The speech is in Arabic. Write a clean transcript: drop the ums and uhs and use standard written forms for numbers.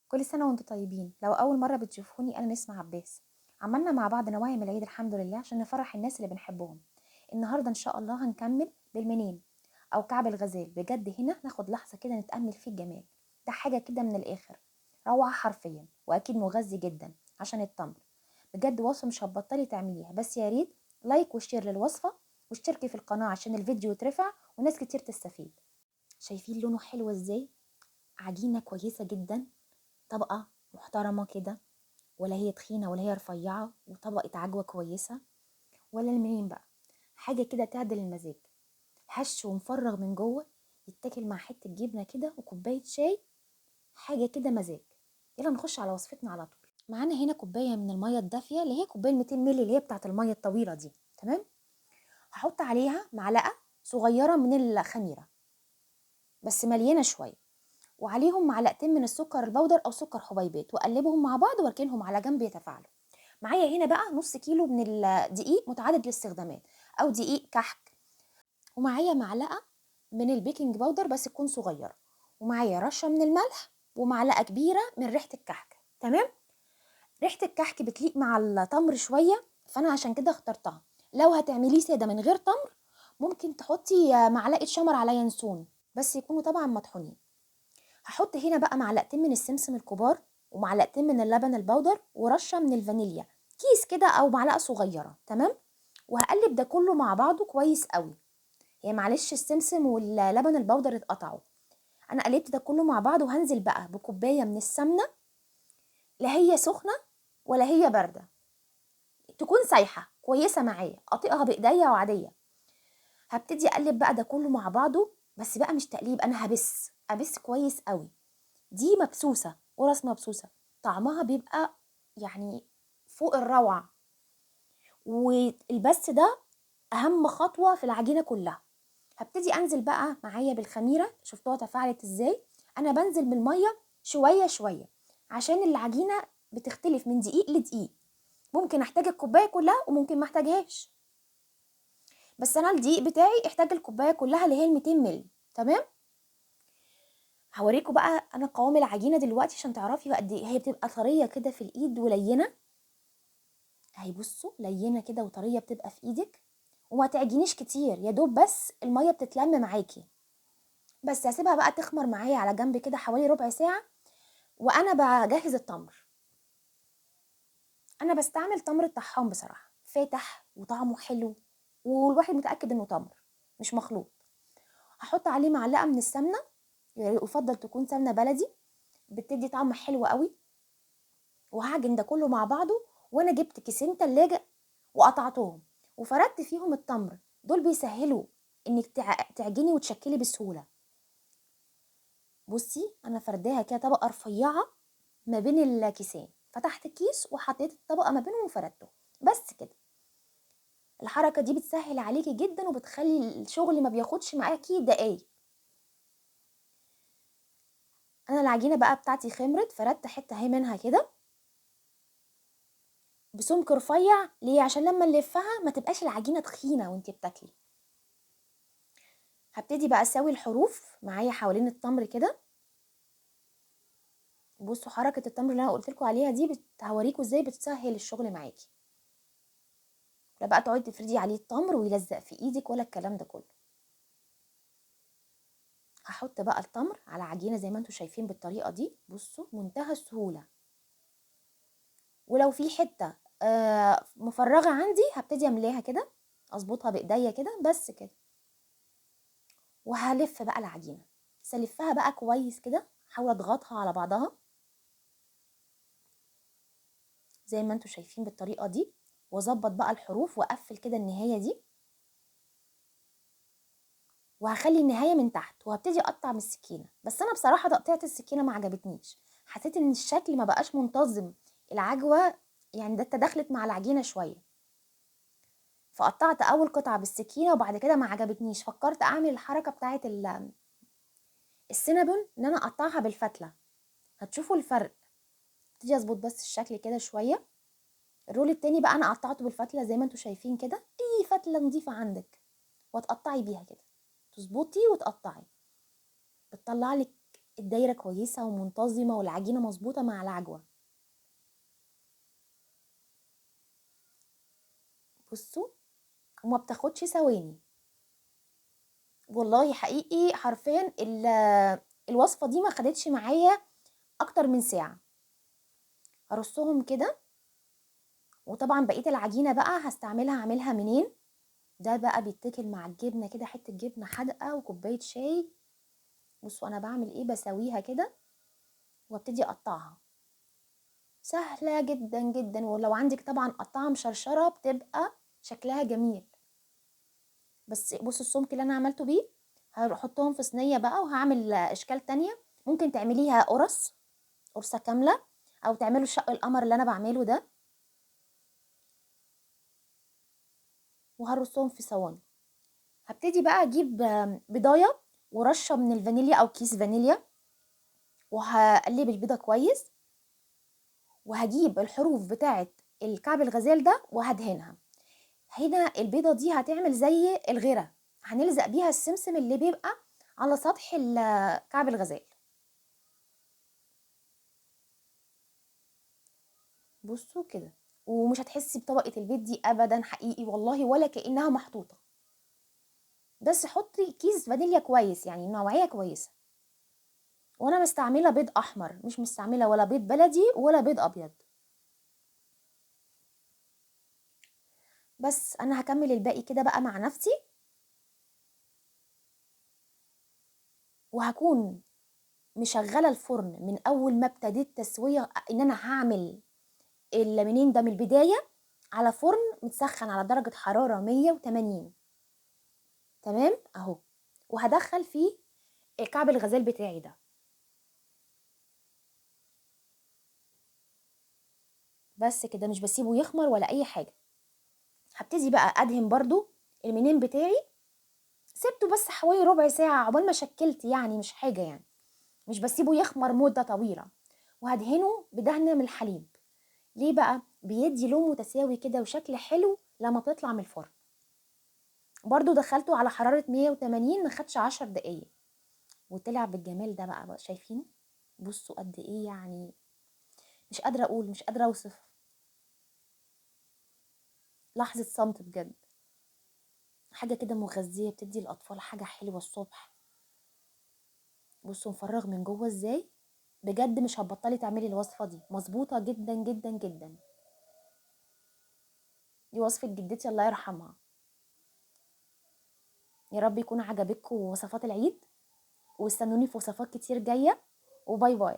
كل سنة وانتم طيبين. لو أول مرة بتشوفوني أنا نسمة عباس. عملنا مع بعض نوايا من العيد الحمد لله عشان نفرح الناس اللي بنحبهم. النهاردة إن شاء الله هنكمل بالمنين أو كعب الغزال. بجد هنا ناخد لحظة كده نتأمل في الجمال. ده حاجة كده من الآخر، روعة حرفيا، وأكيد مغذي جدا عشان التمر. بجد وصفة مش هتبطلي تعمليها، بس يا ريت لايك وشير للوصفة واشتركي في القناة عشان الفيديو يترفع وناس كتير تستفيد. شايفين لونه حلو ازاي؟ عجينة كويسة جدا، طبقة محترمة كده، ولا هي تخينة ولا هي رفيعة، وطبقة عجوة كويسة. ولا المنين بقى حاجة كده تعدل المزاج، هش ومفرغ من جوه، يتاكل مع حتة جبنة كده وكوباية شاي. حاجة كده مزاج. يلا نخش على وصفتنا على طول. معانا هنا كوباية من المية الدافية اللي هي كوباية 200 مللي اللي هي بتاعت المية الطويلة دي. تمام. هحط عليها معلقة صغيرة من الخميرة بس مليانة شوية، وعليهم معلقتين من السكر البودر او سكر حبيبات، واقلبهم مع بعض واركنهم على جنب يتفاعلوا. معايا هنا بقى نص كيلو من الدقيق متعدد الاستخدامات او دقيق كحك، ومعايا معلقه من البيكنج باودر بس تكون صغيره، ومعايا رشه من الملح، ومعلقه كبيره من ريحه الكحك. تمام. ريحه الكحك بتليق مع التمر شويه، فانا عشان كده اخترتها. لو هتعمليه ساده من غير تمر ممكن تحطي معلقه شمر على ينسون، بس يكونوا طبعا مطحونين. هحط هنا بقى معلقتين من السمسم الكبار، ومعلقتين من اللبن البودر، ورشه من الفانيليا، كيس كده او معلقه صغيره. تمام. وهقلب ده كله مع بعضه كويس قوي. هي معلش السمسم واللبن البودر اتقطعوا. انا قلبت ده كله مع بعض، وهنزل بقى بكوبايه من السمنه، لا هي سخنه ولا هي بارده، تكون سايحه كويسه معايا، اطيقها بايديا وعاديه. هبتدي اقلب بقى ده كله مع بعضه، بس بقى مش تقليب، انا ابس كويس قوي. دي مبسوسة، قرص مبسوسة، طعمها بيبقى يعني فوق الروعة. والبس ده أهم خطوة في العجينة كلها. هبتدي أنزل بقى معايا بالخميرة، شفتوها تفاعلت إزاي. أنا بنزل بالمية شوية شوية عشان العجينة بتختلف من دقيق لدقيق، ممكن أحتاج الكوباية كلها وممكن ما أحتاجهاش، بس أنا الدقيق بتاعي احتاج الكوباية كلها اللي هي 200 مللي. تمام. هوريكم بقى انا قوام العجينه دلوقتي عشان تعرفي قد ايه هي بتبقى طريه كده في الايد ولينه. اهي بصوا، لينه كده وطريه بتبقى في ايدك، وما تعجنيش كتير، يا دوب بس الميه بتتلم معاكي. بس هسيبها بقى تخمر معايا على جنب كده حوالي ربع ساعه، وانا بجهز التمر. انا بستعمل تمر الطحان بصراحه، فاتح وطعمه حلو، والواحد متاكد انه تمر مش مخلوط. هحط عليه معلقه من السمنه، يفضل تكون سمنه بلدي، بتدي طعم حلو قوي. وهعجن ده كله مع بعضه، وانا جبت كيسين تلاجة وقطعتهم وفردت فيهم التمر. دول بيسهلوا انك تعجني وتشكلي بسهولة. بصي انا فرداها كده طبقة رفيعة ما بين الكيسين، فتحت الكيس وحطيت الطبقة ما بينهم وفردته. بس كده. الحركة دي بتسهل عليكي جدا وبتخلي الشغل ما بياخدش معاكي دقايق. انا العجينة بقى بتاعتي خمرت، فردت حتة اهي منها كده بسمك رفيع. ليه؟ عشان لما نلفها ما تبقاش العجينة تخينة وانتي بتاكلي. هبتدي بقى اسوي الحروف معايا حوالين التمر كده. بصوا حركه التمر اللي انا قلت لكم عليها دي هوريكم ازاي بتسهل الشغل معاكي. لا بقى تقعدي تفردي عليه التمر ويلزق في ايدك ولا الكلام ده كله. هحط بقى التمر على عجينه زي ما انتم شايفين بالطريقه دي. بصوا منتهى السهوله. ولو في حته مفرغه عندي هبتدي املاها كده، اظبطها بايديا كده بس كده. وهلف بقى العجينه، بس الفها بقى كويس كده، احاول اضغطها على بعضها زي ما انتم شايفين بالطريقه دي، واظبط بقى الحروف واقفل كده النهايه دي، وهخلي النهايه من تحت، وهبتدي اقطع من السكينه. بس انا بصراحه تقطيعه السكينه ما عجبتنيش، حسيت ان الشكل ما بقاش منتظم، العجوه يعني ده تدخلت مع العجينه شويه. فقطعت اول قطعه بالسكينه، وبعد كده ما عجبتنيش، فكرت اعمل الحركه بتاعه السينابون ان انا اقطعها بالفتله. هتشوفوا الفرق. ابتدي اظبط بس الشكل كده شويه. الرول التاني بقى انا قطعته بالفتله زي ما انتم شايفين كده، اي فتله نظيفه عندك وتقطعي بيها كده، تظبطي وتقطعي، بتطلع لك الدايرة كويسة ومنتظمة والعجينة مظبوطة مع العجوة. بصوا، وما بتاخدش ثواني، والله حقيقي حرفيا الوصفة دي ما خدتش معايا اكتر من ساعة. هرصهم كده، وطبعا بقية العجينة بقى هستعملها اعملها منين. ده بقى بيتاكل مع الجبنة كده، حتة جبنة حادقة وكوباية شاي. بصوا انا بعمل ايه، بسويها كده وابتدي اقطعها. سهلة جدا جدا، ولو عندك طبعا قطعة مشرشرة بتبقى شكلها جميل. بس بصوا السمك اللي انا عملته بيه، هحطهم في صينية بقى وهعمل اشكال تانية. ممكن تعمليها قرصة كاملة، او تعملوا شق القمر اللي انا بعمله ده، وهرصهم في صواني. هبتدي بقى اجيب بضايه ورشه من الفانيليا او كيس فانيليا، وهقلب البيضه كويس، وهجيب الحروف بتاعه الكعب الغزال ده وهدهنها. هنا البيضه دي هتعمل زي الغيره، هنلزق بيها السمسم اللي بيبقى على سطح كعب الغزال. بصوا كده، ومش هتحسي بطبقه البيض دي ابدا حقيقي والله، ولا كانها محطوطه. بس حطي كيس فانيليا كويس، يعني نوعيه كويسه. وانا مستعمله بيض احمر، مش مستعمله ولا بيض بلدي ولا بيض ابيض. بس انا هكمل الباقي كده بقى مع نفسي، وهكون مشغله الفرن من اول ما ابتديت تسويه، ان انا هعمل الليمونين ده من البدايه على فرن متسخن على درجه حراره 180. تمام اهو. وهدخل فيه كعب الغزال بتاعي ده. بس كده، مش بسيبه يخمر ولا اي حاجه. هبتدي بقى ادهن برضو المنين بتاعي. سبته بس حوالي ربع ساعه عقبال ما شكلت، يعني مش حاجه يعني، مش بسيبه يخمر مده طويله. وهدهنه بدهنه من الحليب. ليه بقى؟ بيدي لون متساوي كده وشكل حلو لما بتطلع من الفرن. برضو دخلته على حرارة 180، ما خدش 10 دقايق وطلع بالجمال ده بقى شايفين؟ بصوا قد ايه يعني، مش قادرة اقول، مش قادرة اوصف. لحظة صمت بجد. حاجة كده مغذية، بتدي الاطفال حاجة حلوة الصبح. بصوا مفرغ من جوه ازاي. بجد مش هتبطلي تعملي الوصفة دي، مظبوطة جدا جدا جدا. دي وصفة جدتي الله يرحمها. يا رب يكون عجبتكم وصفات العيد، واستنوني في وصفات كتير جاية. وباي باي.